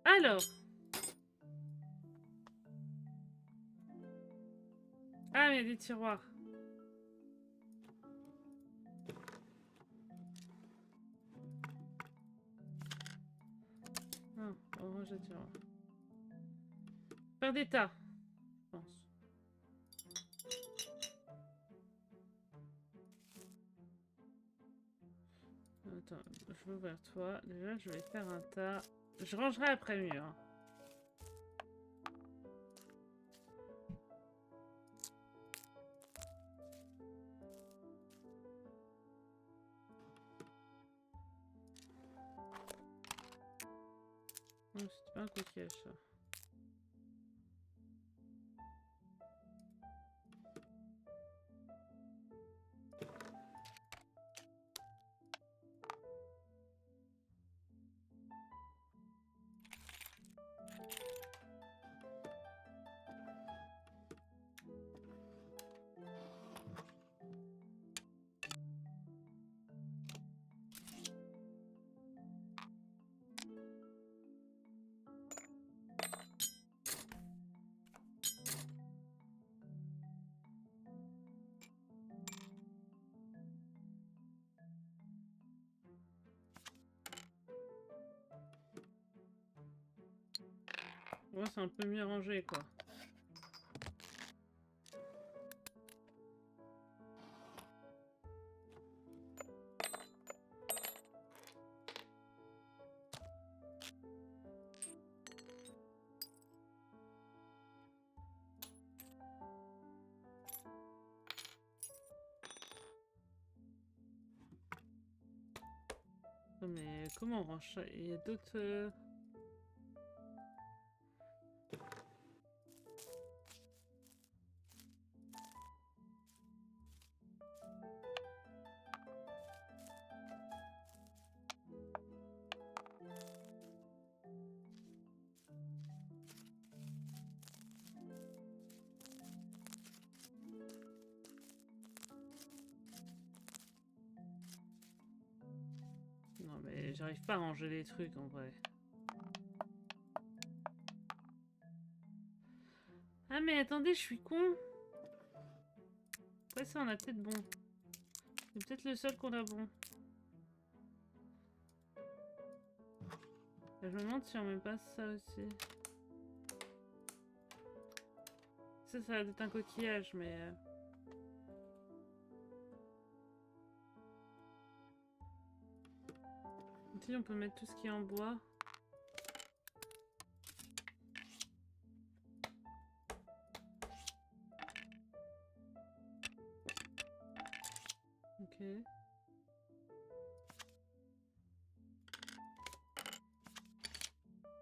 Alors. Ah, mais il y a des tiroirs. Non, on range les tiroirs. Faire des tas, je pense. Attends, je vais ouvrir toi. Déjà, je vais faire un tas. Je rangerai après mieux. Hein. Non, c'était pas un coquillage, ça. Ouais, c'est un peu mieux rangé, quoi. Mais comment on range ça? Il y a d'autres... Non, mais j'arrive pas à ranger les trucs, en vrai. Ah, mais attendez, je suis con. Ouais, ça, on a peut-être bon. C'est peut-être le seul qu'on a bon. Je me demande si on met pas ça aussi. Ça va être un coquillage, mais... Si, on peut mettre tout ce qui est en bois. Ok.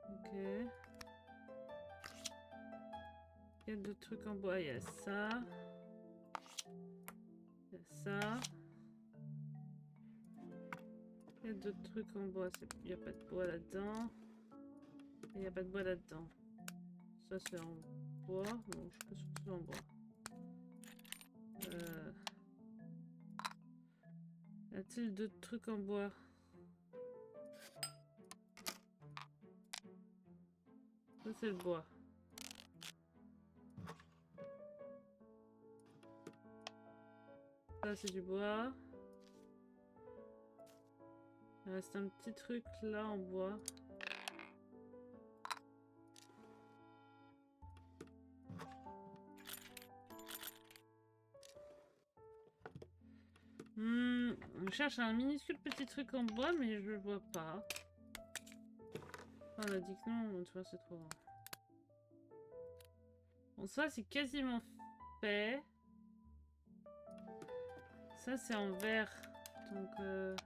Ok. Il y a d'autres trucs en bois. Il y a ça. Il y a ça. Il y a d'autres trucs en bois. Il n'y a pas de bois là-dedans. Il n'y a pas de bois là-dedans. Ça, c'est en bois. Non, je suis pas sûre que c'est en bois. Y a-t-il d'autres trucs en bois? Ça, c'est le bois. Ça, c'est du bois. Il reste un petit truc là en bois. Je cherche un minuscule petit truc en bois, mais je le vois pas. Ah, on a dit que non, tu vois, c'est trop grand. Bon, ça, c'est quasiment fait. Ça, c'est en verre. Donc, ok.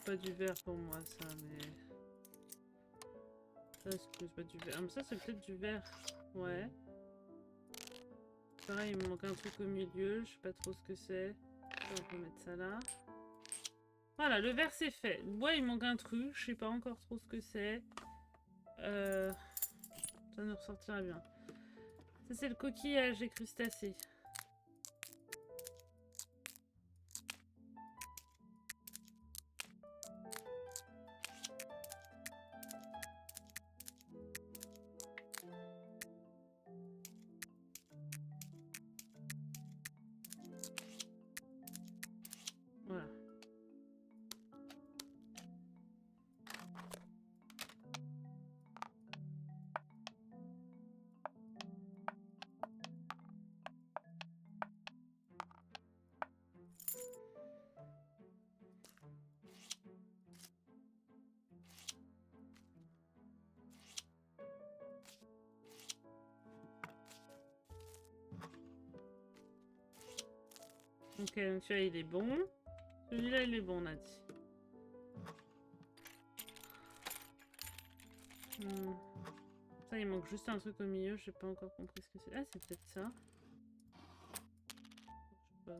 pas du vert pour moi, ça, mais... Ça, c'est pas du vert. Ah, mais ça, c'est peut-être du vert. Ouais. Pareil, il me manque un truc au milieu. Je sais pas trop ce que c'est. On peut mettre ça là. Voilà, le vert, c'est fait. Le bois, il manque un truc. Je sais pas encore trop ce que c'est. Ça nous ressortira bien. Ça, c'est le coquillage des crustacés. Voilà. Ok, donc celui-là, il est bon. Celui-là, il est bon, on a dit. Ça, il manque juste un truc au milieu. J'ai pas encore compris ce que c'est. Ah, c'est peut-être ça. Je sais pas.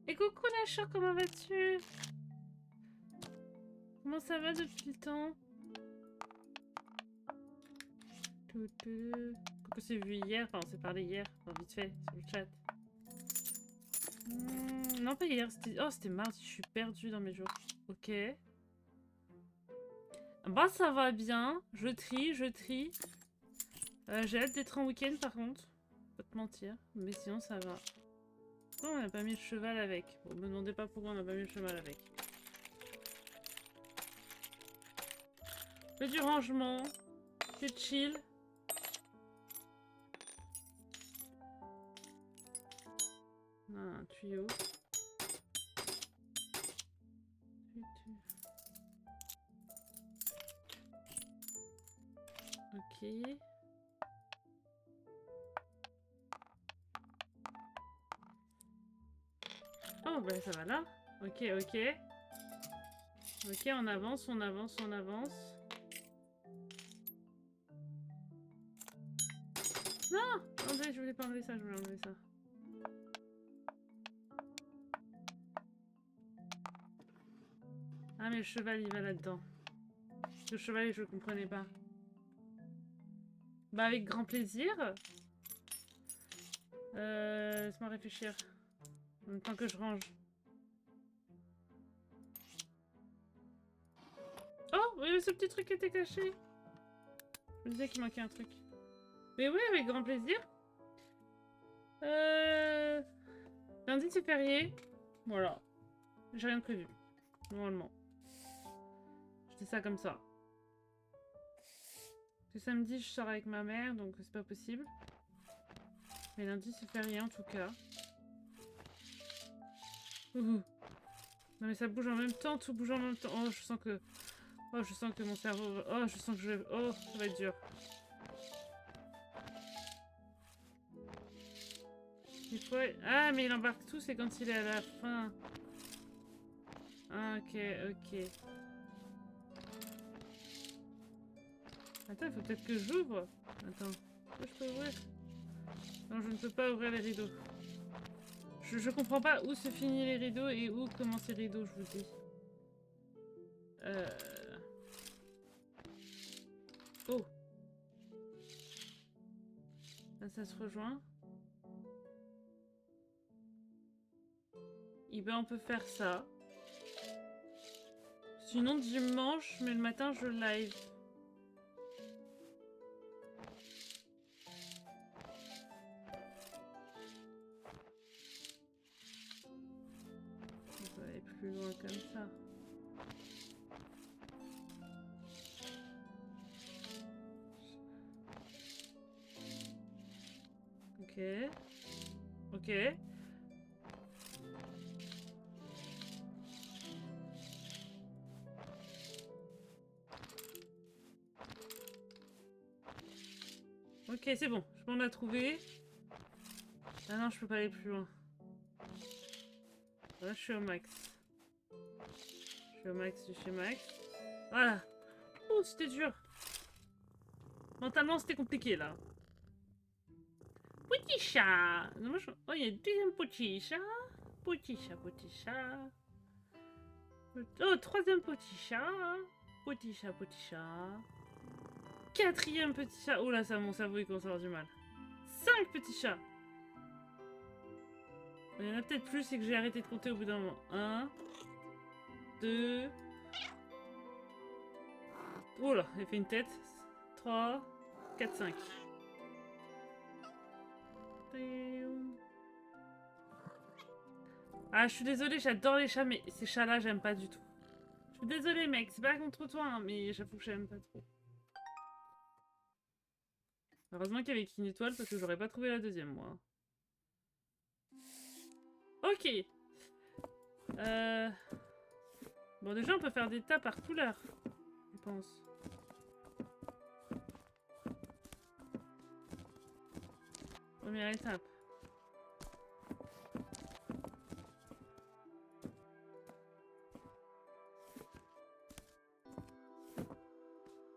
Et coucou la chère, comment vas-tu? Comment ça va depuis le temps? Coucou, c'est vu hier, enfin on s'est parlé hier, enfin vite fait, sur le chat. Non pas hier, c'était... Oh c'était mardi, je suis perdue dans mes jours. Ok. Bah ça va bien, je trie. J'ai hâte d'être en week-end par contre. Pas te mentir, mais sinon ça va. Pourquoi on n'a pas mis le cheval avec? Bon, me demandez pas pourquoi on n'a pas mis le cheval avec. Fais du rangement, c'est chill. Ah, un tuyau. Ok. Oh bah ça va là. Ok. Ok, on avance. Non! Attendez, je voulais pas enlever ça, Ah mais le cheval il va là-dedans. Le cheval je comprenais pas. Bah avec grand plaisir. Laisse-moi réfléchir. En même temps que je range. Oh, oui, ce petit truc était caché. Je me disais qu'il manquait un truc. Mais oui, avec grand plaisir. Lundi c'est férié. Voilà. J'ai rien de prévu. Normalement. Je dis ça comme ça. Le samedi je sors avec ma mère, donc c'est pas possible. Mais lundi c'est férié en tout cas. Ouhou. Non mais ça bouge en même temps, tout bouge en même temps. Oh je sens que mon cerveau... Oh je sens que je vais... Oh ça va être dur. Il faut... Ah, mais il embarque tout, c'est quand il est à la fin. Ah, ok, ok. Attends, il faut peut-être que j'ouvre. Attends, est-ce que je peux ouvrir? Non, je ne peux pas ouvrir les rideaux. Je comprends pas où se finissent les rideaux et où commencent les rideaux, je vous dis. Oh. Là, ça se rejoint. Et ben, on peut faire ça. Sinon, dimanche, mais le matin, je live. On peut aller plus loin comme ça. Ok. Ok. Ok, c'est bon. Je m'en ai trouvé. Ah non, je peux pas aller plus loin. Là, je suis au max. Je suis au max du chez Max. Voilà. Oh, c'était dur. Mentalement, c'était compliqué, là. Petit chat. Oh, il y a le deuxième petit chat. Petit chat, petit chat. Oh, troisième petit chat. Petit chat, petit chat. Quatrième petit chat. Oh là, ça, mon cerveau, il commence à avoir du mal. 5 petits chats. Il y en a peut-être plus, c'est que j'ai arrêté de compter au bout d'un moment. 1, 2. Oh là, il fait une tête. 3, 4, 5. Ah, je suis désolée, j'adore les chats, mais ces chats-là, j'aime pas du tout. Je suis désolée, mec, c'est pas contre toi, hein, mais j'avoue que j'aime pas trop. Heureusement qu'il y avait qu'une étoile, parce que j'aurais pas trouvé la deuxième, moi. Ok. Bon, déjà, on peut faire des tas par couleur, je pense. Première étape.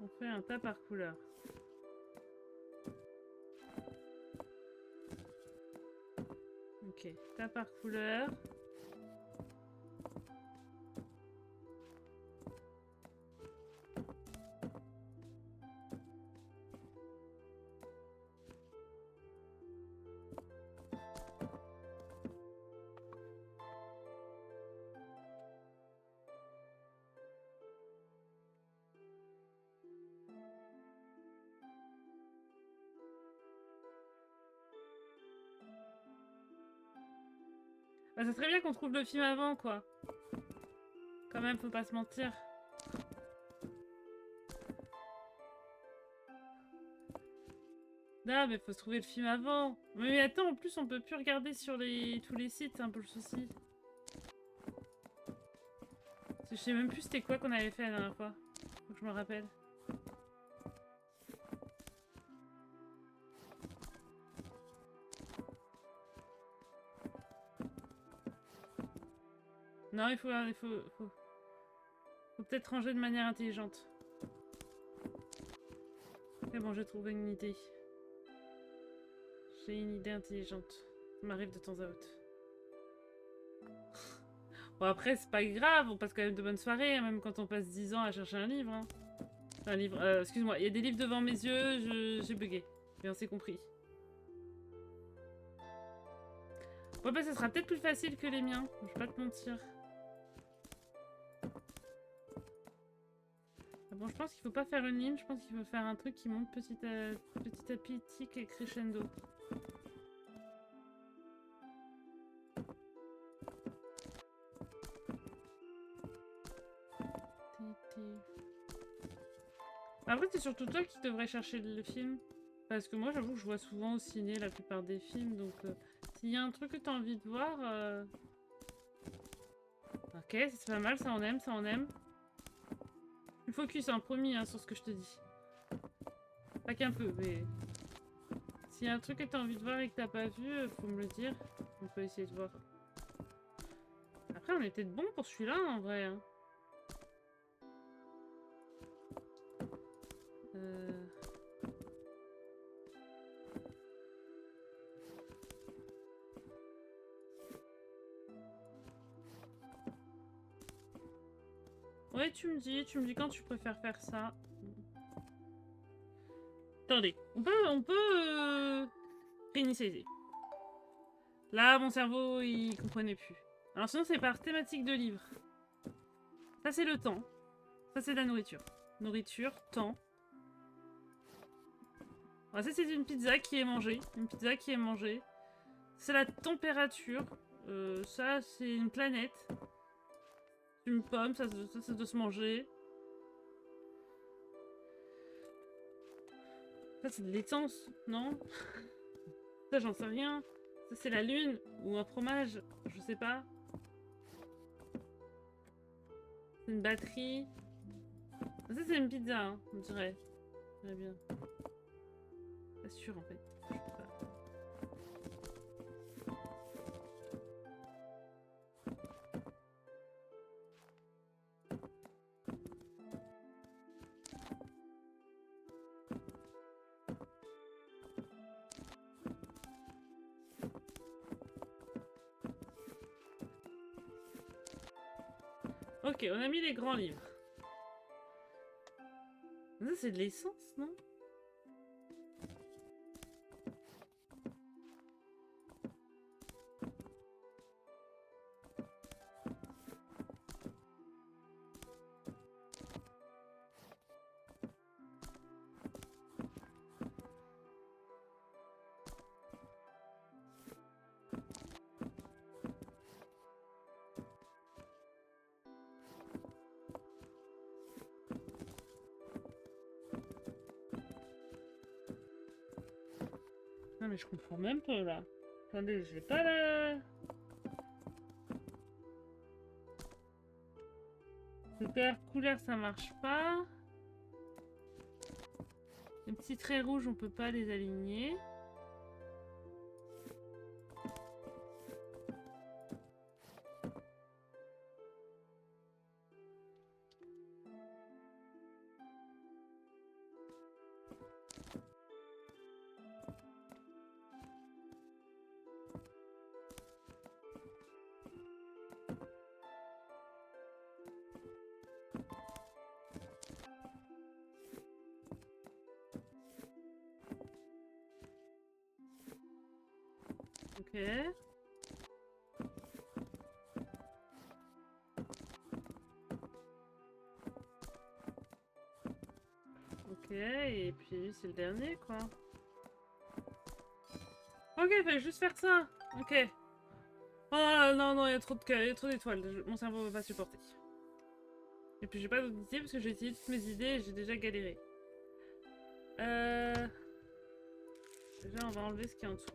On fait un tas par couleur. Ok, tas par couleur. Bah, ça serait bien qu'on trouve le film avant, quoi. Quand même, faut pas se mentir. Non, mais faut se trouver le film avant. Mais attends, en plus, on peut plus regarder sur tous les sites, c'est un peu le souci. Parce que je sais même plus c'était quoi qu'on avait fait la dernière fois. Faut que je me rappelle. Non, faut peut-être ranger de manière intelligente. Mais bon, j'ai trouvé une idée. J'ai une idée intelligente. Ça m'arrive de temps à autre. Bon, après, c'est pas grave, on passe quand même de bonnes soirées, hein, même quand on passe 10 ans à chercher un livre. Hein. Un livre, excuse-moi, il y a des livres devant mes yeux, j'ai bugué. Bien, c'est compris. Ouais, bah, ça sera peut-être plus facile que les miens, je vais pas te mentir. Ah bon, je pense qu'il faut pas faire une ligne, je pense qu'il faut faire un truc qui monte petit à petit et crescendo. Après, c'est surtout toi qui devrais chercher le film. Parce que moi, j'avoue que je vois souvent au ciné la plupart des films, donc s'il y a un truc que tu as envie de voir... Ok, c'est pas mal, ça on aime, ça on aime. Je focus, hein, promis, hein, sur ce que je te dis. Pas qu'un peu, mais... S'il y a un truc que t'as envie de voir et que t'as pas vu, faut me le dire. On peut essayer de voir. Après, on est peut-être bon pour celui-là, en vrai. Hein. Ouais, tu me dis quand tu préfères faire ça. Attendez, on peut réinitialiser. Là, mon cerveau, il comprenait plus. Alors sinon, c'est par thématique de livre. Ça, c'est le temps. Ça, c'est la nourriture. Nourriture, temps. Alors, ça, c'est une pizza qui est mangée. Une pizza qui est mangée. C'est la température. Ça, c'est une planète. Une pomme, ça doit se manger. Ça, c'est de l'essence, non? Ça, j'en sais rien. Ça, c'est la lune. Ou un fromage. Je sais pas. C'est une batterie. Ça, c'est une pizza, hein, on dirait. Très bien. Pas sûr, en fait. Je sais pas. Ok, on a mis les grands livres. Ça, c'est de l'essence, non? Non, mais je comprends même pas, là. Attendez, j'ai pas la... Super couleur, ça marche pas. Les petits traits rouges, on peut pas les aligner. Ok. Ok, et puis c'est le dernier, quoi. Ok, fallait juste faire ça. Ok. Oh non, non, il y a trop d'étoiles. Mon cerveau va pas supporter. Et puis j'ai pas d'autres idées parce que j'ai utilisé toutes mes idées et j'ai déjà galéré. Déjà, on va enlever ce qui est en dessous.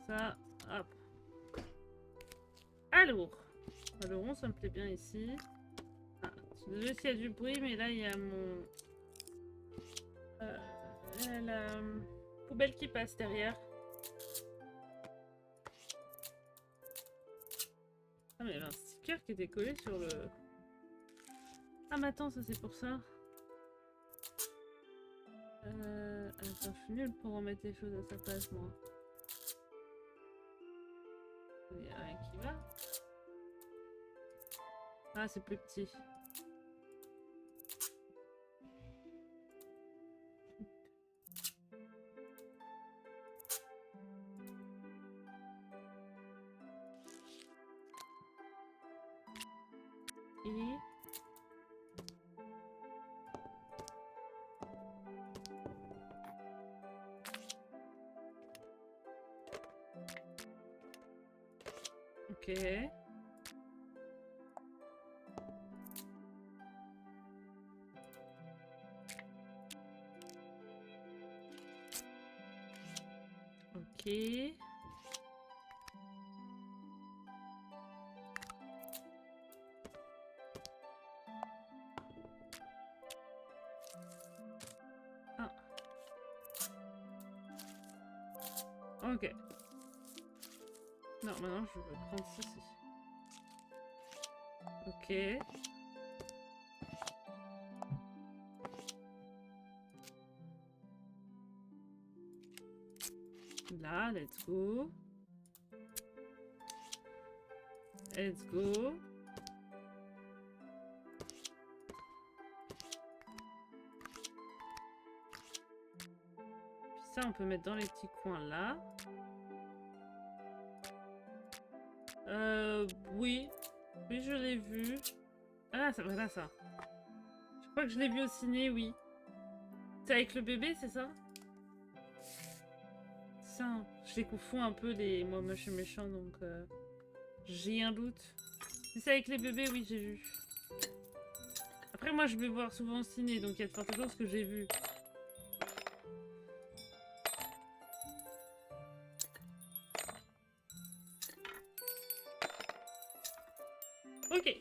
Ça, hop. Alors, le rond, ça me plaît bien ici. Ah, je suis désolée s'il y a du bruit, mais là, il y a mon... la poubelle qui passe derrière. Ah, mais il y avait un sticker qui était collé sur le... Ah, mais attends, ça c'est pour ça. Attends, je suis nulle pour remettre les choses à sa place, moi. Il n'y a rien qui va. Ah, c'est plus petit. Et... Ok. Ok. Ah. Ok. Non, maintenant je veux prendre ceci. Ok. Là, let's go. Let's go. Puis ça, on peut mettre dans les petits coins là. Oui. Oui, je l'ai vu. Ah, ça, voilà ça. Je crois que je l'ai vu au ciné, oui. C'est avec le bébé, c'est ça? Ça, je les confonds un peu, les moi moche et méchant, donc j'ai un doute. Si c'est avec les bébés, oui, j'ai vu. Après, moi, je vais voir souvent au ciné, donc il y a de fortes chances que j'ai vu. Ok.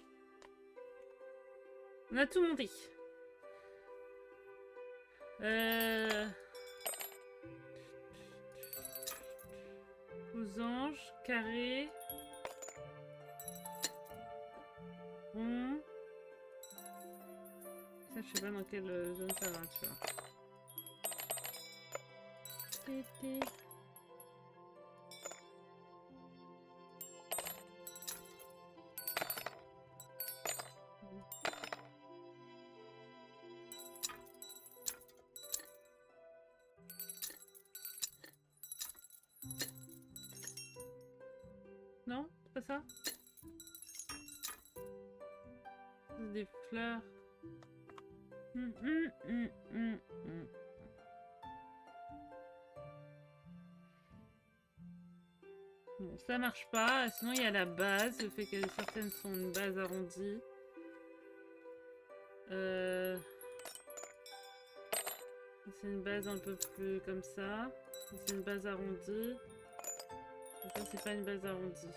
On a tout monté. Losange, carré. Rond. Ça, je sais pas dans quelle zone ça va, tu vois. Tété. Non, c'est pas ça? C'est des fleurs. Bon, ça marche pas. Sinon, il y a la base. Le fait que certaines sont une base arrondie. C'est une base un peu plus comme ça. C'est une base arrondie. Et ça, c'est pas une base arrondie.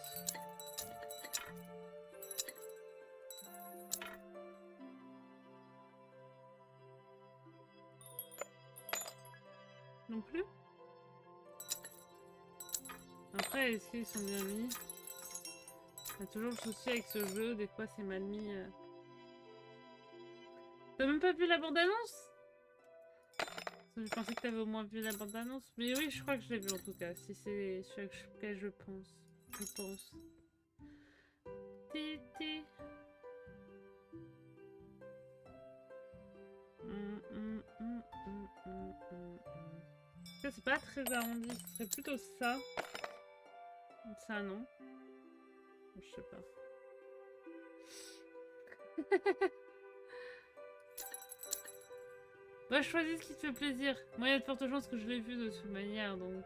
Non plus? Après, est-ce qu'ils sont bien mis? Il y a toujours le souci avec ce jeu, des fois c'est mal mis. T'as même pas vu la bande-annonce? Je pensais que t'avais au moins vu la bande-annonce. Mais oui, je crois que je l'ai vu en tout cas. Si c'est celui que je pense. Je pense. Tété. Ça, c'est pas très arrondi. Ce serait plutôt ça. Ça, non. Je sais pas. Bah, choisis ce qui te fait plaisir. Moi, il y a de fortes chances que je l'ai vu de toute manière, donc...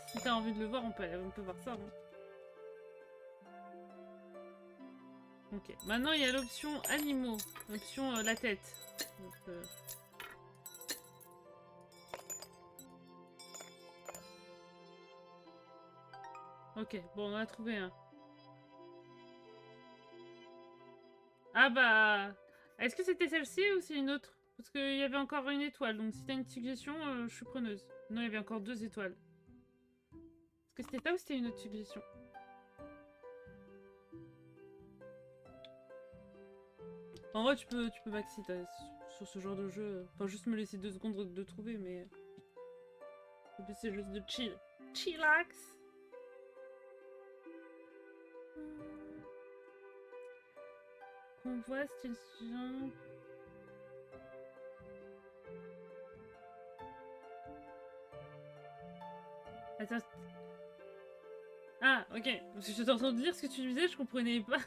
Si t'as envie de le voir, on peut voir ça. Hein. Ok. Maintenant, il y a l'option animaux. L'option la tête. Donc, ok, bon, on a trouvé un. Ah bah... Est-ce que c'était celle-ci ou c'est une autre? Parce qu'il y avait encore une étoile, donc si t'as une suggestion, je suis preneuse. Non, il y avait encore 2 étoiles. Est-ce que c'était ça ou c'était une autre suggestion? En vrai, tu peux maxi sur ce genre de jeu. Enfin, juste me laisser 2 secondes de trouver, mais... En plus, c'est juste de chill. Chillax. Convoi, station... Attends... Ah, ok. Parce que j'étais en train de dire ce que tu disais, je comprenais pas.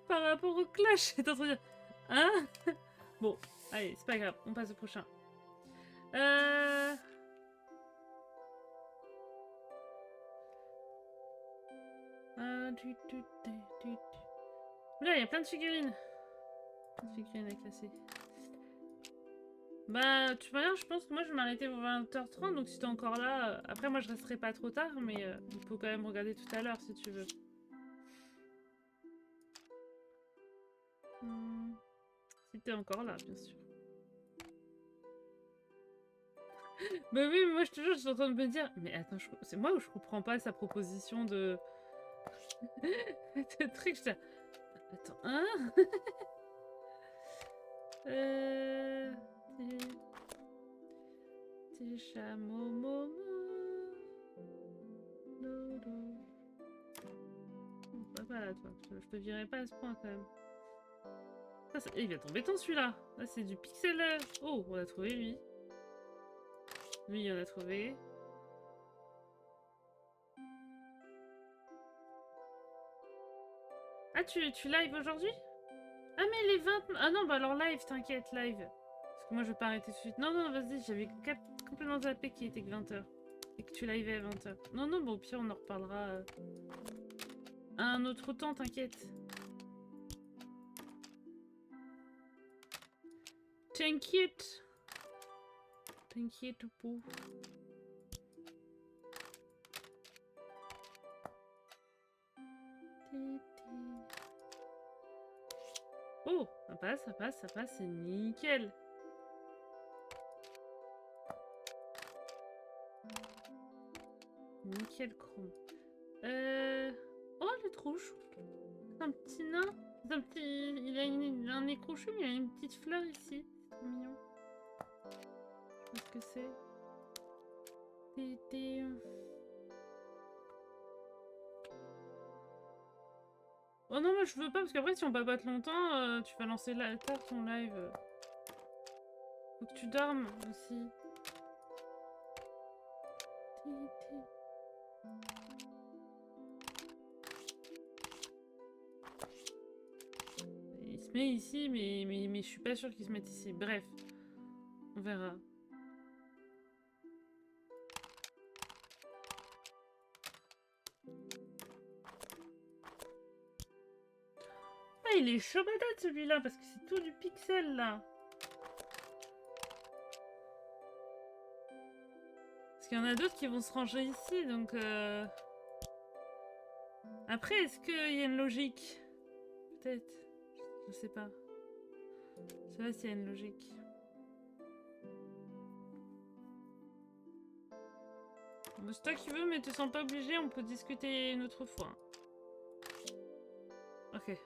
Par rapport au clash, j'étais en train de dire... Hein? Bon, allez, c'est pas grave, on passe au prochain. Là, il y a plein de figurines. Plein de figurines à classer. Bah, de toute manière, je pense que moi, je vais m'arrêter pour 20h30, donc si t'es encore là... Après, moi, je resterai pas trop tard, mais il faut quand même regarder tout à l'heure, si tu veux. Si t'es encore là, bien sûr. Bah oui, mais moi je te jure, je suis en train de me dire, mais attends, c'est moi ou je comprends pas sa proposition de... de truc, je dis, attends, hein? euh... Tes chameaux, momo... Dodo... Pas là, toi. Je te virerai pas à ce point, quand même. Il vient tomber temps, celui-là. Là, c'est du pixel... Oh, on a trouvé, lui. Lui, on a trouvé. Ah, tu live aujourd'hui? Ah, mais les 20... Ah non, bah alors live, t'inquiète, live. Parce que moi, je vais pas arrêter tout de suite. Non, non, vas-y, j'avais complètement zappé qu'il était que 20h. Et que tu liveais à 20h. Non, non, bon, au pire, on en reparlera à un autre temps, t'inquiète. T'inquiète. T'inquiète pas. Oh, ça passe, ça passe, ça passe, c'est nickel. Nickel chrome. Oh, le trouche. C'est un petit nain. C'est un petit... Il a un nez crochu, mais il a une petite fleur ici. C'est trop mignon. Je sais pas ce que c'est. Oh non, moi je veux pas, parce qu'après, si on babote longtemps, tu vas lancer tard ton live. Faut que tu dormes aussi. Il se met ici, mais je suis pas sûre qu'il se mette ici. Bref, on verra. Ah, il est chaud patate celui-là, parce que c'est tout du pixel là. Parce qu'il y en a d'autres qui vont se ranger ici, donc... Après, est-ce qu'il y a une logique? Peut-être. Je sais pas. Je sais pas s'il y a une logique. Bon, c'est toi qui veux, mais te sens pas obligé, on peut discuter une autre fois. Ok.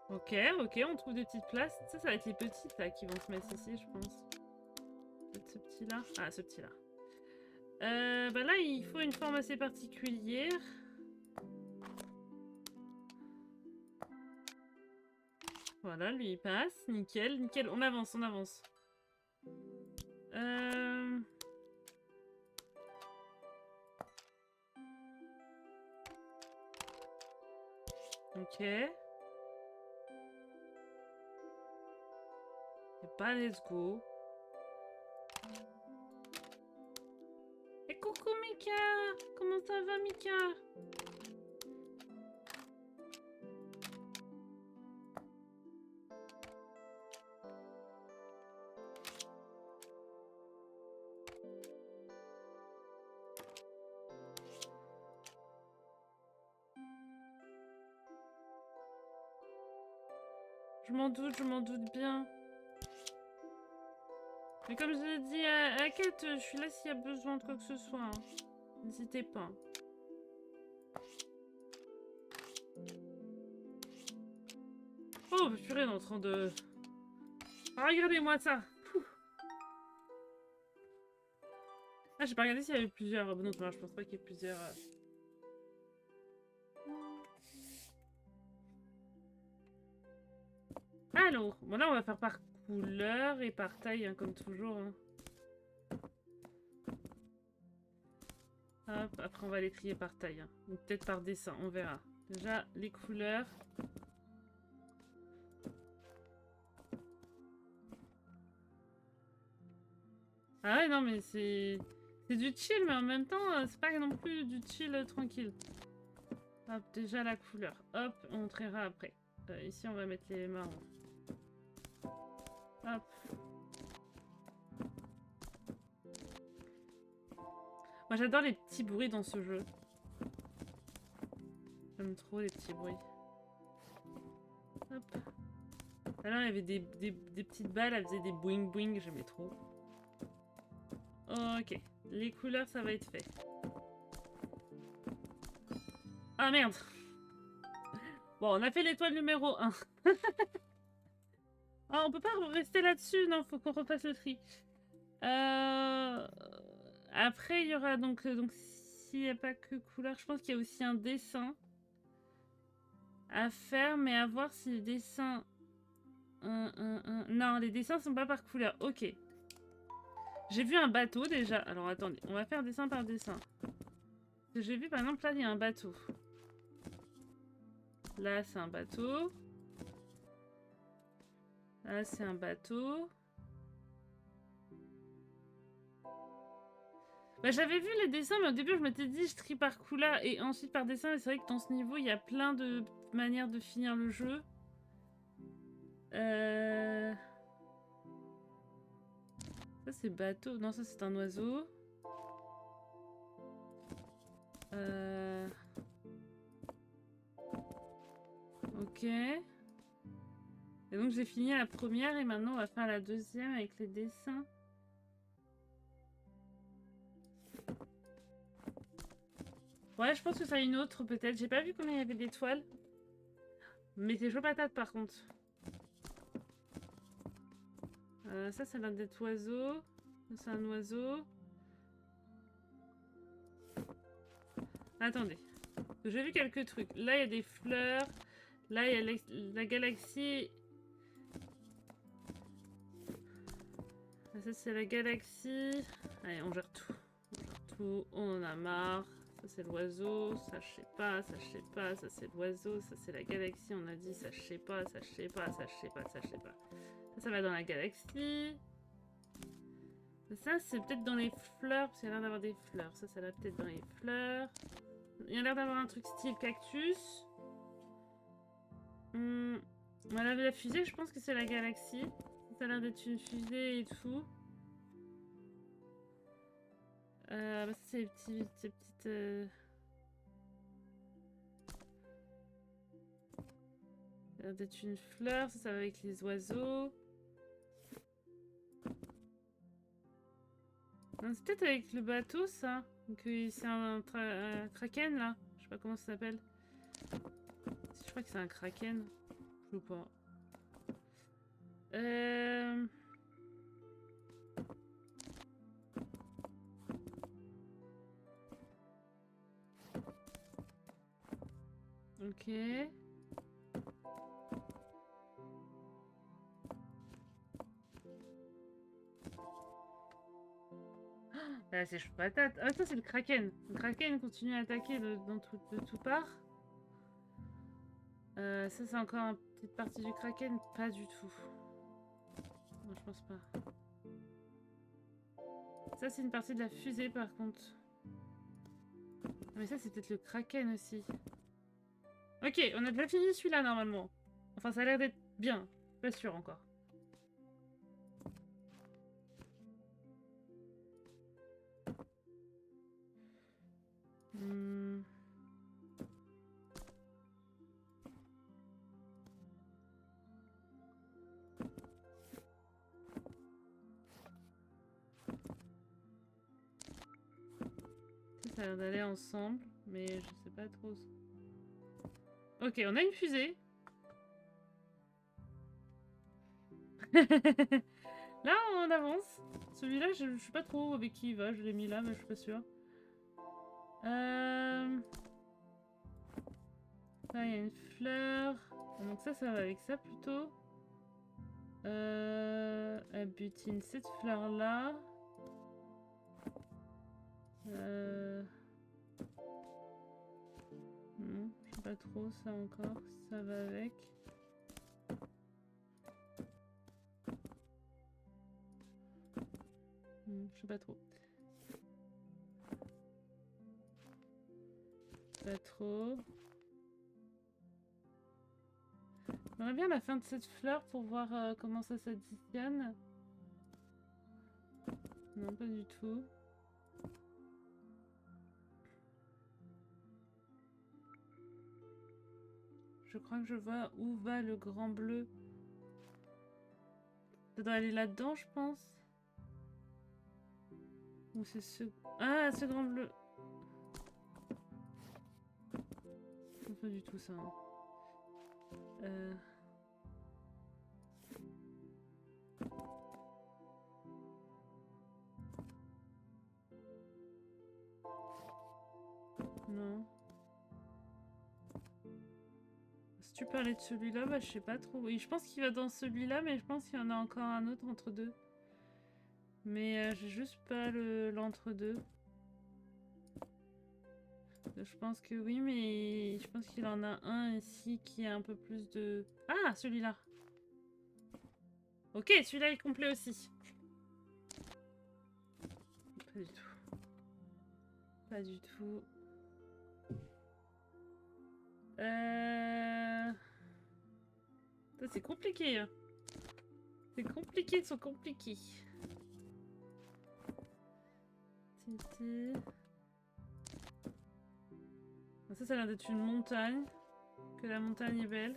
Ok, ok, on trouve des petites places. Ça va être les petites là qui vont se mettre ici, je pense. Peut-être ce petit-là. Ah, ce petit-là. Bah là, il faut une forme assez particulière. Voilà, lui il passe. Nickel, nickel. On avance, on avance. Ok. Et pas let's go. Et coucou Mika! Comment ça va Mika? Je m'en doute bien. Mais comme je l'ai dit à Kate, je suis là s'il y a besoin de quoi que ce soit. Hein. N'hésitez pas. Oh, purée, on est en train de... Ah, regardez-moi ça. Pouh. Ah, j'ai pas regardé s'il y avait plusieurs... Non, je pense pas qu'il y ait plusieurs... Alors, bon là, on va faire par couleur et par taille, hein, comme toujours. Hein. Hop, après on va les trier par taille. Hein. Ou peut-être par dessin, on verra. Déjà, les couleurs. Ah ouais, non, mais c'est... C'est du chill, mais en même temps, c'est pas non plus du chill tranquille. Hop, déjà la couleur. Hop, on triera après. Ici, on va mettre les marrons. Hop. Moi, j'adore les petits bruits dans ce jeu. J'aime trop les petits bruits. Hop. Tout à l'heure, il y avait des petites balles, elles faisaient des boing boing, j'aimais trop. Ok, les couleurs, ça va être fait. Ah merde. Bon, on a fait l'étoile numéro 1. Ah, on peut pas rester là-dessus, non, faut qu'on refasse le tri. Après, il y aura donc s'il n'y a pas que couleur, je pense qu'il y a aussi un dessin à faire, mais à voir si les dessins... Non, les dessins sont pas par couleur. Ok. J'ai vu un bateau déjà. Alors attendez, on va faire dessin par dessin. J'ai vu par exemple là, il y a un bateau. Là, c'est un bateau. Là, c'est un bateau. Bah, j'avais vu les dessins, mais au début, je m'étais dit, je trie par couleur et ensuite par dessin. Et c'est vrai que dans ce niveau, il y a plein de manières de finir le jeu. Ça, c'est bateau. Non, ça, c'est un oiseau. Ok. Et donc, j'ai fini la première et maintenant, on va faire la deuxième avec les dessins. Ouais, je pense que ça a une autre, peut-être. J'ai pas vu combien il y avait d'étoiles. Mais c'est chaud patate, par contre. Ça, c'est l'un des oiseaux. Ça, c'est un oiseau. Attendez. J'ai vu quelques trucs. Là, il y a des fleurs. Là, il y a la galaxie. Ça, c'est la galaxie. Allez, on gère tout. On gère tout. On en a marre. Ça, c'est l'oiseau. Ça, je sais pas. Ça, je sais pas. Ça, c'est l'oiseau. Ça, c'est la galaxie. On a dit ça, je sais pas. Ça, je sais pas. Ça, je sais pas. Ça, je sais pas. Ça va dans la galaxie. Ça, c'est peut-être dans les fleurs. Parce qu'il y a l'air d'avoir des fleurs. Ça va peut-être dans les fleurs. Il y a l'air d'avoir un truc style cactus. Voilà, la fusée, je pense que c'est la galaxie. Ça a l'air d'être une fusée et tout. Bah ça, c'est les petites... Ça a l'air d'être une fleur. Ça va avec les oiseaux. C'est peut-être avec le bateau, ça. C'est un kraken, là. Je sais pas comment ça s'appelle. Je crois que c'est un kraken. Je sais pas. Ok. Là, c'est chaud patate. Ah, ça, c'est le kraken. Le kraken continue à attaquer de tout part. Ça, c'est encore une petite partie du kraken. Pas du tout. Non, je pense pas. Ça, c'est une partie de la fusée, par contre. Mais ça, c'est peut-être le kraken aussi. Ok, on a déjà fini celui-là, normalement. Enfin, ça a l'air d'être bien. Pas sûr, encore. Ça a l'air d'aller ensemble, mais je sais pas trop. Ok, on a une fusée. Là, on avance. Celui-là, je sais pas trop avec qui il va. Je l'ai mis là, mais je suis pas sûre. Là, il y a une fleur. Donc ça va avec ça plutôt. Elle butine cette fleur-là. Non, je sais pas trop ça encore, si ça va avec. Je sais pas trop. Pas trop. J'aimerais bien la fin de cette fleur pour voir comment ça s'additionne. Non, pas du tout. Je crois que je vois où va le grand bleu. Ça doit aller là-dedans, je pense. Ou c'est ce... Ah, ce grand bleu. C'est pas du tout ça. Hein. Non. Si tu parlais de celui-là, bah je sais pas trop. Oui, je pense qu'il va dans celui-là, mais je pense qu'il y en a encore un autre entre deux. Mais j'ai juste pas l'entre-deux. Je pense que oui, mais je pense qu'il en a un ici qui a un peu plus de... Ah, celui-là. Ok, celui-là est complet aussi. Pas du tout. Pas du tout. Ça, c'est compliqué. Hein. C'est compliqué, ils sont compliqués. Titi. Ça a l'air d'être une montagne. Que la montagne est belle.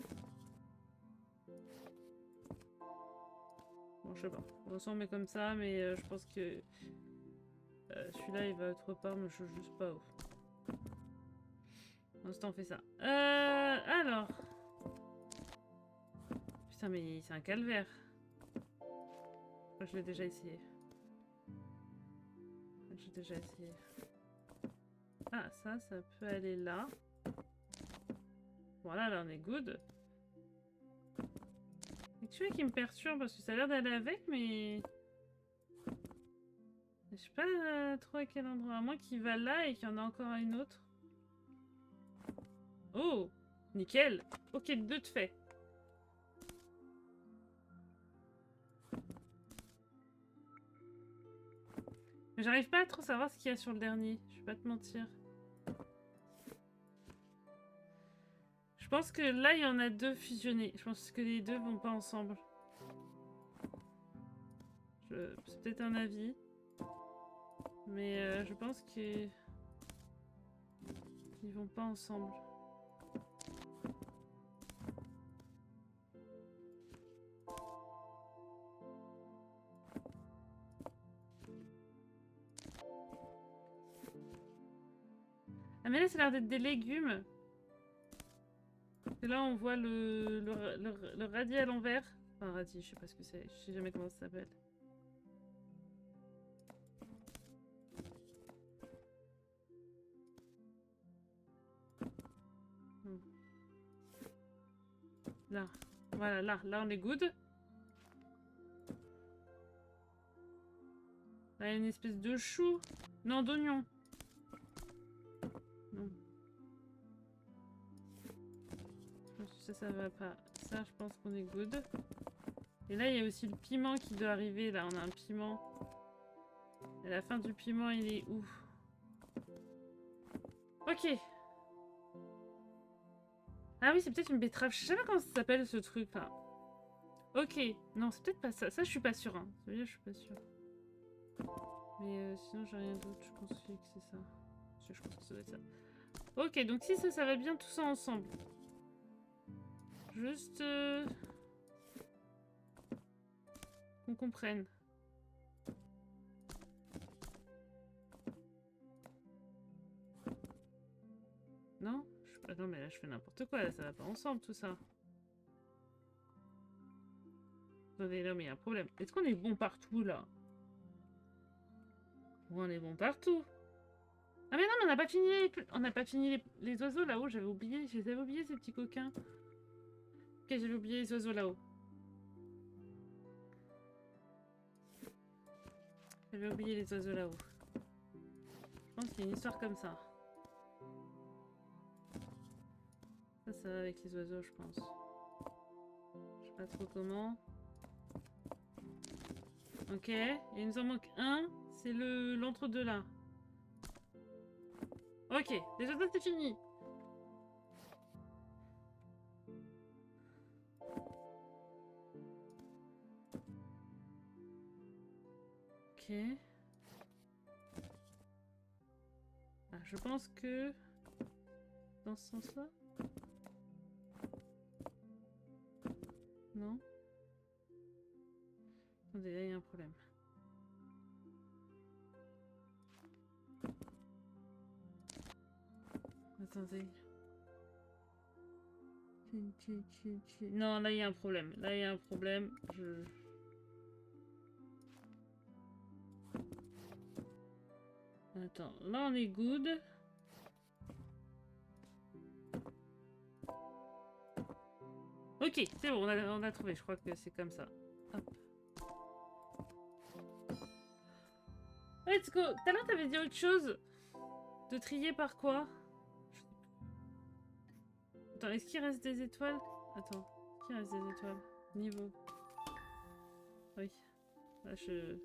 Bon, je sais pas. On s'en met comme ça, mais je pense que celui-là, il va être pas, mais je sais juste pas où. Pour l'instant, on fait ça. Alors. Putain, mais c'est un calvaire. Je l'ai déjà essayé. J'ai déjà essayé. Ah, ça peut aller là. Voilà, là, on est good. Et tu vois qui me perturbe parce que ça a l'air d'aller avec, mais... Je sais pas trop à quel endroit. À moins qu'il va là et qu'il y en a encore une autre. Oh, nickel. Ok, 2 de fait. Mais j'arrive pas à trop savoir ce qu'il y a sur le dernier. Je vais pas te mentir. Je pense que là, il y en a 2 fusionnés. Je pense que les 2 vont pas ensemble. C'est peut-être un avis. Mais je pense que... Ils vont pas ensemble. Ah mais là, ça a l'air d'être des légumes. Et là, on voit le radis à l'envers. Enfin, radis, je sais pas ce que c'est. Je sais jamais comment ça s'appelle. Là. Voilà, là on est good. Là, il y a une espèce de chou. Non, d'oignon. Non. Ça va pas. Ça, je pense qu'on est good. Et là, il y a aussi le piment qui doit arriver. Là, on a un piment. Et la fin du piment, il est où? Ok. Ah oui, c'est peut-être une betterave. Je sais pas comment ça s'appelle ce truc là. Ok. Non, c'est peut-être pas ça. Ça, je suis pas sûre. Hein. Ça veut dire, je suis pas sûre. Mais sinon, j'ai rien d'autre. Je pense que c'est ça. Je pense que ça doit être ça. Ok, donc si ça va bien tout ça ensemble. Juste... qu'on comprenne. Non? Non, mais là, je fais n'importe quoi. Là, ça va pas ensemble, tout ça. Attendez, là, mais il y a un problème. Est-ce qu'on est bon partout, là? Ou on est bon partout? Ah mais non, mais on n'a pas fini les oiseaux là-haut. J'avais oublié. Je les avais oubliés, ces petits coquins. Ok, j'avais oublié les oiseaux là-haut. J'avais oublié les oiseaux là-haut. Je pense qu'il y a une histoire comme ça. Ça va avec les oiseaux, je pense. Je sais pas trop comment. Ok, et il nous en manque un. C'est l'entre-deux là. Ok, les oiseaux c'est fini. Ok. Ah, je pense que... Dans ce sens-là. Non? Attendez, là il y a un problème. Attendez. Non, là il y a un problème. Là il y a un problème. Attends, là on est good. Ok, c'est bon, on a trouvé. Je crois que c'est comme ça. Hop. Let's go. Tout à l'heure t'avais dit autre chose. De trier par quoi? Attends, est-ce qu'il reste des étoiles? Attends, est-ce qu'il reste des étoiles? Niveau. Oui. Là, je...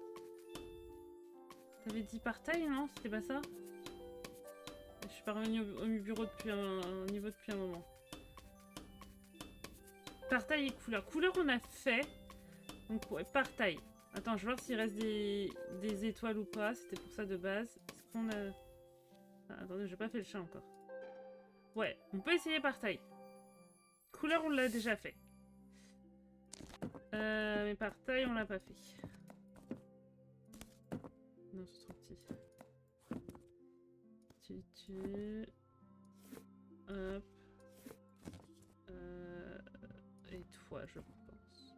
T'avais dit par taille, non? C'était pas ça? Je suis pas revenue au bureau depuis un niveau depuis un moment. Par taille et couleur. Couleur, on a fait. Donc, ouais, par taille. Attends, je vais voir s'il reste des étoiles ou pas. C'était pour ça de base. Est-ce qu'on a... Ah, attendez, j'ai pas fait le chat encore. Ouais, on peut essayer par taille. Couleur, on l'a déjà fait. Mais par taille, on l'a pas fait. Non, c'est trop petit. Hop. Et toi, je pense.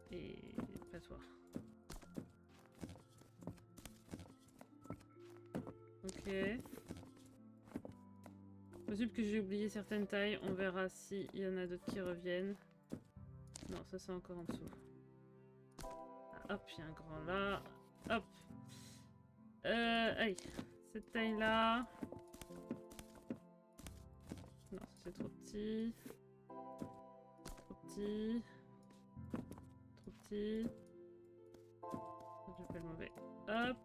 Et pas toi. Ok. Possible que j'ai oublié certaines tailles. On verra s'il y en a d'autres qui reviennent. Non, ça c'est encore en dessous. Ah, hop, il y a un grand là. Hop. Allez. Cette taille-là. Non, c'est trop petit. Trop petit. Trop petit. J'ai fait le mauvais. Hop.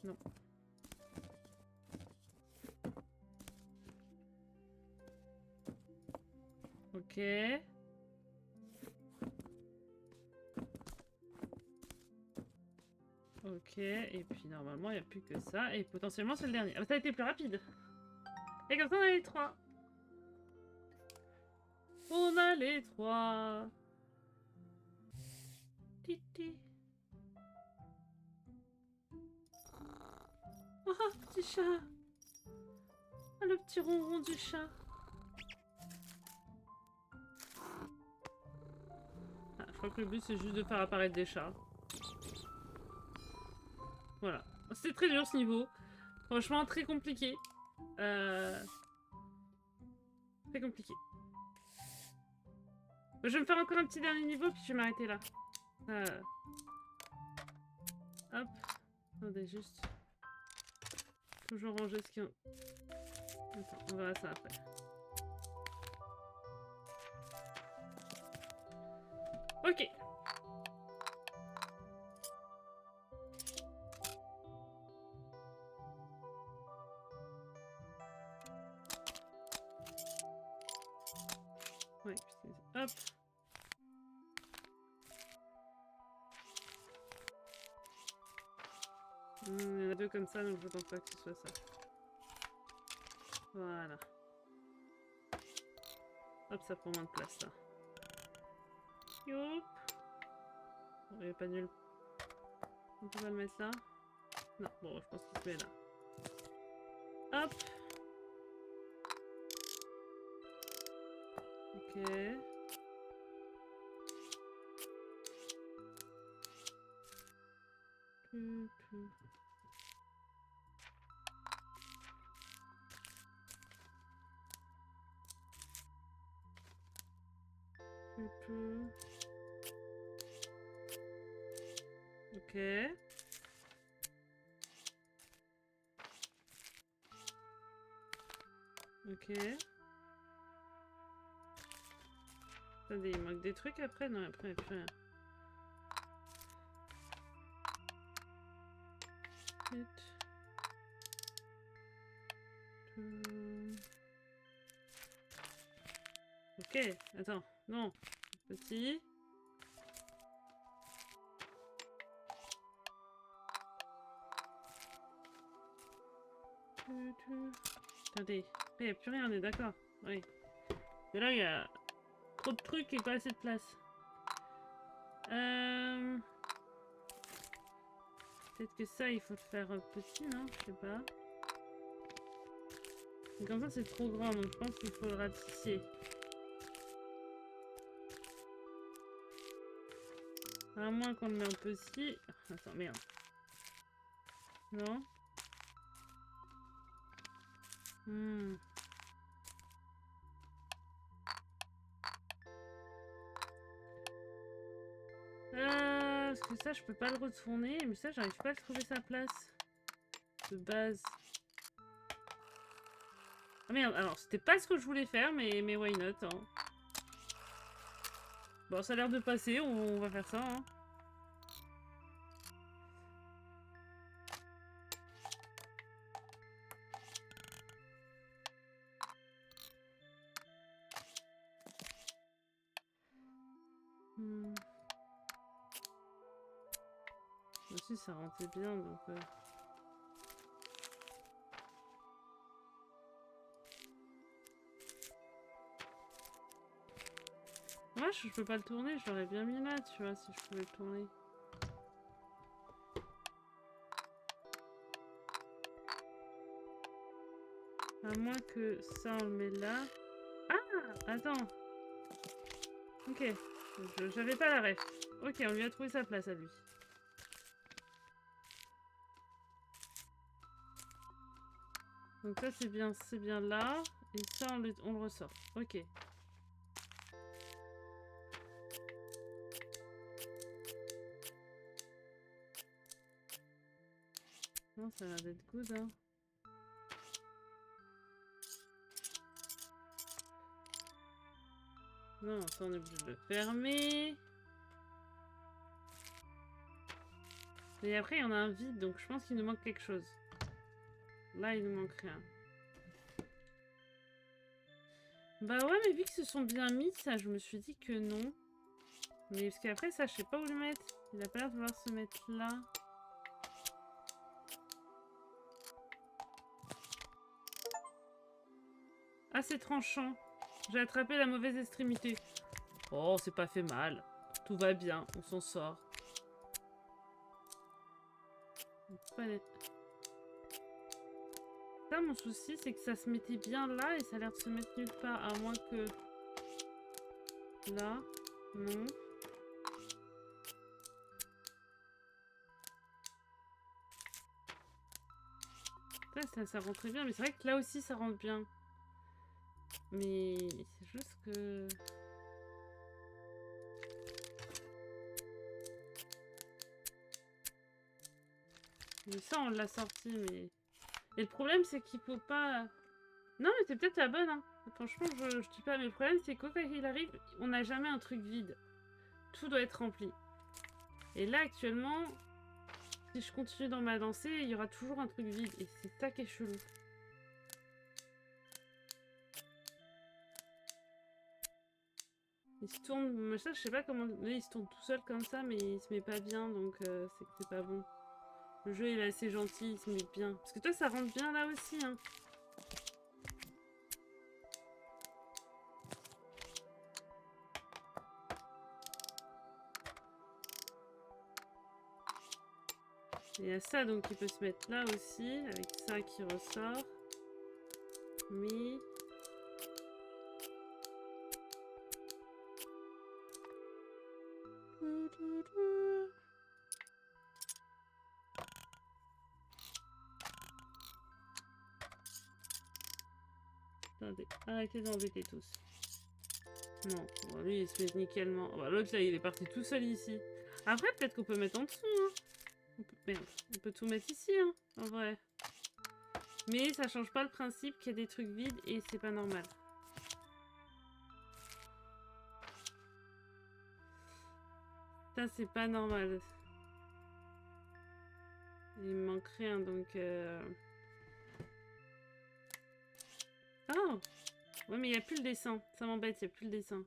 Non. Ok. Ok, et puis normalement il n'y a plus que ça, et potentiellement c'est le dernier. Ah, ça a été plus rapide. Et comme ça on a les 3. On a les 3. Titi. Oh, petit chat. Ah, le petit ronron du chat. Ah, je crois que le but c'est juste de faire apparaître des chats. Voilà. C'était très dur ce niveau. Franchement, très compliqué. Très compliqué. Je vais me faire encore un petit dernier niveau, puis je vais m'arrêter là. Hop. Attendez, juste. Toujours ranger ce qu'il y a. Attends, on verra ça après. Ok. Ouais, hop. Il y en a 2 comme ça, donc je pense pas que ce soit ça. Voilà. Hop, ça prend moins de place, là. Youp. Bon, il est pas nul. On peut pas le mettre là? Non, bon, je pense qu'il se met là. Hop. Ok. Ok. Ok. Attendez, il manque des trucs après? Non, après, il n'y a plus rien. Ok, attends, non. Petit. Attendez, il n'y a plus rien, on est d'accord. Oui. Et là, il y a trop de trucs et pas assez de place. Peut-être que ça, il faut le faire petit, non? Je sais pas. Mais comme ça, c'est trop grand, donc je pense qu'il faut le ratisser. À moins qu'on le met un peu ici. Attends, merde. Non? Parce que ça, je peux pas le retourner. Mais ça, j'arrive pas à trouver sa place. De base. Ah merde, alors c'était pas ce que je voulais faire, mais why not, hein. Bon, ça a l'air de passer, on va faire ça, hein. Aussi, ça rentrait bien, donc... Moi, je peux pas le tourner, je l'aurais bien mis là, tu vois, si je pouvais le tourner. À moins que ça, on le met là. Ah! Attends. Ok. J'avais pas la ref. Ok, on lui a trouvé sa place à lui. Donc ça, c'est bien là. Et ça, on le ressort. Ok. Non, ça a l'air d'être good, hein. Non, ça, on est obligé de le fermer. Et après, il y en a un vide, donc je pense qu'il nous manque quelque chose. Là, il nous manque rien. Bah ouais, mais vu qu'ils se sont bien mis, ça, je me suis dit que non. Mais parce qu'après, ça, je sais pas où le mettre. Il a pas l'air de vouloir se mettre là. Ah, c'est tranchant. J'ai attrapé la mauvaise extrémité. Oh, c'est pas fait mal. Tout va bien, on s'en sort. Ça, mon souci, c'est que ça se mettait bien là et ça a l'air de se mettre nulle part. À moins que... Là. Non. Ça rentrait bien, mais c'est vrai que là aussi, ça rentre bien. Mais c'est juste que... Mais ça, on l'a sorti, mais... Et le problème, c'est qu'il faut pas... Non, mais c'est peut-être la bonne, hein. Franchement, je dis pas, mais le problème, c'est que quand il arrive, on n'a jamais un truc vide. Tout doit être rempli. Et là, actuellement, si je continue dans ma lancée, il y aura toujours un truc vide. Et c'est ça qui est chelou. Il se tourne, ça, je sais pas comment... Là, il se tourne tout seul comme ça, mais il se met pas bien, donc c'est que c'est pas bon. Le jeu, il est assez gentil, il se met bien. Parce que toi, ça rentre bien là aussi, hein. Il y a ça, donc, qui peut se mettre là aussi, avec ça qui ressort. Mais... Attendez, arrêtez d'embêter tous. Non, bon, lui il se met nickelement. Bah, l'autre là il est parti tout seul ici. Après peut-être qu'on peut mettre en dessous. Hein. Merde, on peut tout mettre ici, hein, en vrai. Mais ça change pas le principe qu'il y a des trucs vides et c'est pas normal. Ça c'est pas normal. Il me manque rien donc... Oh! Ouais mais il n'y a plus le dessin. Ça m'embête, il n'y a plus le dessin.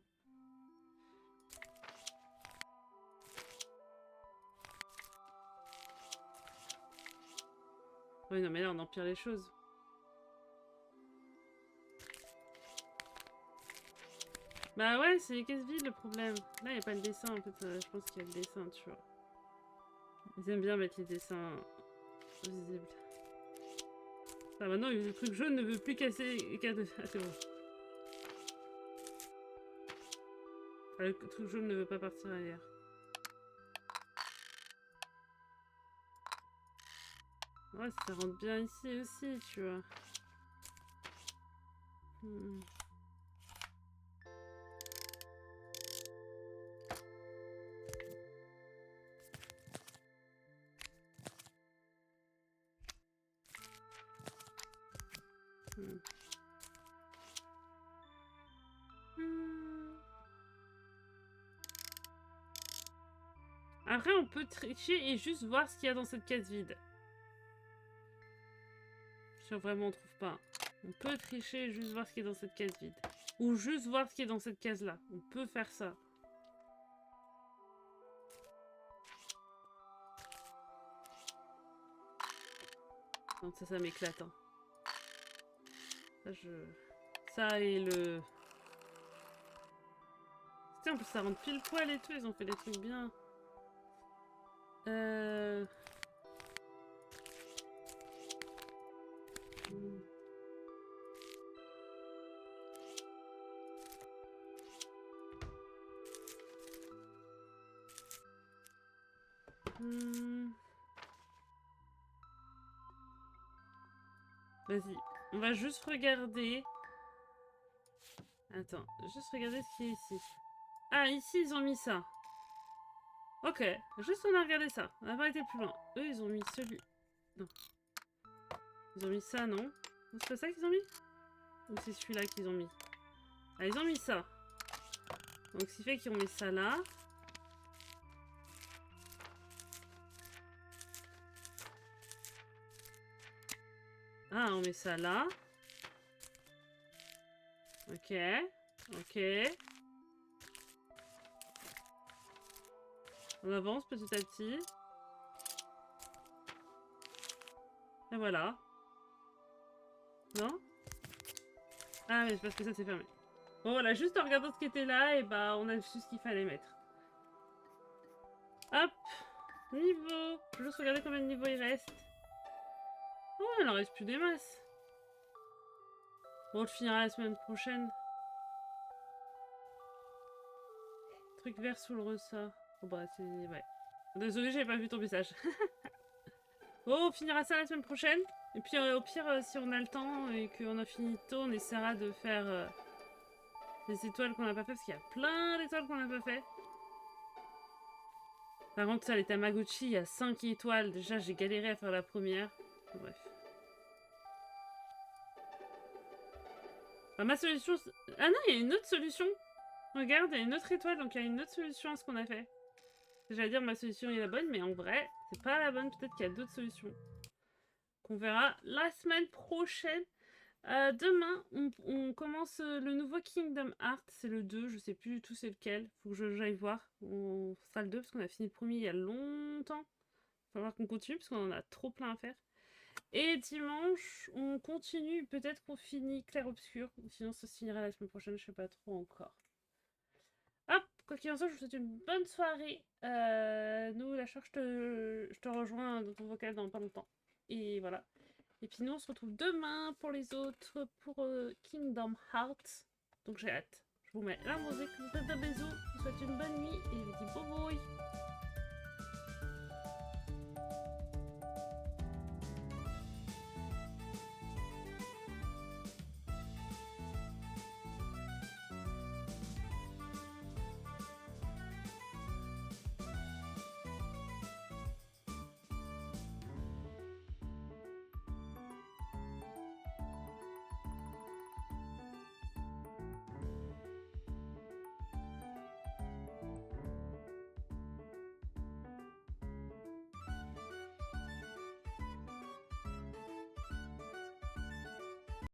Oui non mais là on empire les choses. Bah ouais, c'est les caisses vides le problème. Là, il n'y a pas le dessin en fait. Je pense qu'il y a le dessin, tu vois. Ils aiment bien mettre les dessins visibles. Ah, maintenant, le truc jaune ne veut plus casser. Ah, c'est bon. Ah, le truc jaune ne veut pas partir ailleurs. Ouais, ça rentre bien ici aussi, tu vois. Hmm. Hmm. Hmm. Après, on peut tricher et juste voir ce qu'il y a dans cette case vide. Si vraiment on trouve pas. On peut tricher et juste voir ce qui est dans cette case vide. Ou juste voir ce qui est dans cette case-là. On peut faire ça. Donc ça m'éclate. Hein. Ça et le... Putain, en plus ça rentre pile poil et tout. Ils ont fait des trucs bien. Hmm. Hmm. Vas-y, on va juste regarder. Attends, juste regarder ce qui est ici. Ah, ici, ils ont mis ça. Ok, juste on a regardé ça. On n'a pas été plus loin. Eux, ils ont mis celui... Non. Ils ont mis ça, non? C'est pas ça qu'ils ont mis? Ou c'est celui-là qu'ils ont mis? Ah, ils ont mis ça. Donc, ce qui fait qu'ils ont mis ça là. Ah, on met ça là. Ok. Ok. On avance petit à petit. Et voilà. Non? Ah, mais c'est parce que ça s'est fermé. Bon, voilà, juste en regardant ce qui était là, et bah, on a su ce qu'il fallait mettre. Hop. Niveau. Je vais juste regarder combien de niveaux il reste. Oh, il en reste plus des masses. Bon, on le finira la semaine prochaine. Truc vert sous le ressort. Oh bah, c'est... Ouais. Désolé, j'avais pas vu ton message. Bon, on finira ça la semaine prochaine. Et puis, au pire, si on a le temps et qu'on a fini tôt, on essaiera de faire les étoiles qu'on n'a pas fait. Parce qu'il y a plein d'étoiles qu'on n'a pas fait. Par contre, ça, les Tamagotchi, il y a 5 étoiles. Déjà, j'ai galéré à faire la première. Bref. Enfin, ma solution... Ah non, il y a une autre solution. Regarde, il y a une autre étoile, donc il y a une autre solution à ce qu'on a fait. J'allais dire ma solution est la bonne, mais en vrai, c'est pas la bonne. Peut-être qu'il y a d'autres solutions. Qu'on verra la semaine prochaine. Demain, on commence le nouveau Kingdom Hearts. C'est le 2, je sais plus du tout c'est lequel. Faut que j'aille voir. On fera le 2 parce qu'on a fini le premier il y a longtemps. Il va falloir qu'on continue parce qu'on en a trop plein à faire. Et dimanche, on continue. Peut-être qu'on finit Clair Obscur. Sinon, ça se finira la semaine prochaine. Je sais pas trop encore. Hop, quoi qu'il en soit, je vous souhaite une bonne soirée. Nous, la charge, je te rejoins dans ton vocal dans pas longtemps. Et voilà. Et puis nous, on se retrouve demain pour les autres, pour Kingdom Hearts. Donc j'ai hâte. Je vous mets la musique, je vous fais des bisous, je vous souhaite une bonne nuit et je vous dis bye bye.